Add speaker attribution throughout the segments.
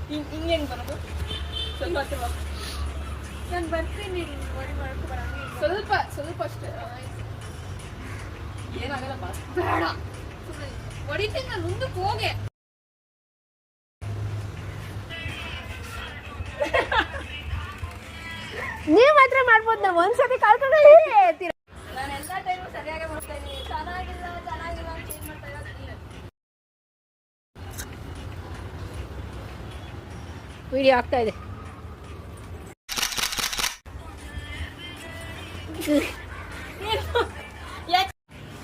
Speaker 1: ಹಿಂಗೆ ಹೆಂಗೆ ಬರೋದು ಸ್ವಲ್ಪ ಹತ್ತಿರ
Speaker 2: ನಾನು ಬರ್ತೀನಿ ವರಿ ಮಾಡ್ಕೊ ಬರಂಗೆ
Speaker 1: ಸ್ವಲ್ಪ ಸ್ವಲ್ಪ ಅಷ್ಟೇ ಏನಾಗಲ್ಲ ಬಾ ಬೇಡ ಸುಮ್ಮನೆ ಹೊಡಿತೀನಿ ನಾನು ಮುಂದಕ್ಕೆ ಹೋಗೆ
Speaker 2: ನೀವು ಮಾತ್ರ ಮಾಡ್ಬೋದು ನಾವು ಒಂದ್ಸತಿ ಕಳ್ಕೊಂಡ್ರೆ
Speaker 1: ನಾನು ಎಲ್ಲ ಟೈಮು ಸರಿಯಾಗಿ ಮಾಡ್ತಾ ಇದ್ದೀನಿ ಚೆನ್ನಾಗಿಲ್ಲ ಚೆನ್ನಾಗಿಲ್ಲ ಅಂತ ಏನು ಮಾಡ್ತಾ ಇರೋದು
Speaker 2: ವಿಡಿಯೋ ಆಗ್ತಾ ಇದೆ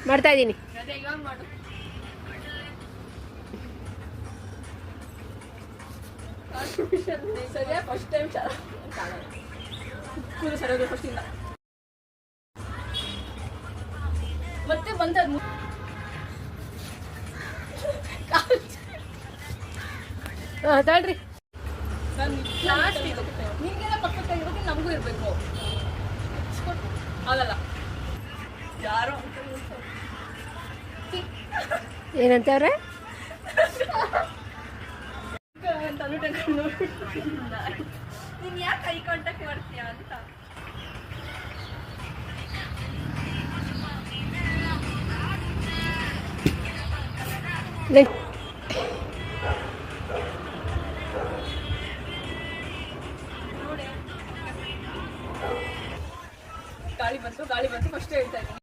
Speaker 2: ಮಾಡ್ತಾ ಇದ್ದೀನಿ
Speaker 1: ಅದೇ ಇವಾಗ ಮಾಡು ಸರಿಯಾ ಫಸ್ಟ್ ಟೈಮ್ ಕೂರು ಸರಿಯಾಗಿ ಫಸ್ಟಿಂದ ಮತ್ತೆ ಬಂದದ್ದು
Speaker 2: ಹಾಂ ತಗೊಳ್ರಿ
Speaker 1: ಲಾಸ್ಟ್ ನಿಮ್ಗೆಲ್ಲ ಪಕ್ಕದ ಇರೋದು ನಮಗೂ ಇರಬೇಕು ಆಗಲ್ಲ ಯಾರೋ
Speaker 2: ಏನಂತವ್ರೆ
Speaker 1: ನೀನ್ ಯಾಕೆ ಐ ಕಾಂಟ್ಯಾಕ್ಟ್ ಮಾಡ್ತೀಯ ಅಂತ ಗಾಳಿ ಬಂತು ಫಸ್ಟ್ ಹೇಳ್ತಾ ಇದ್ದೀನಿ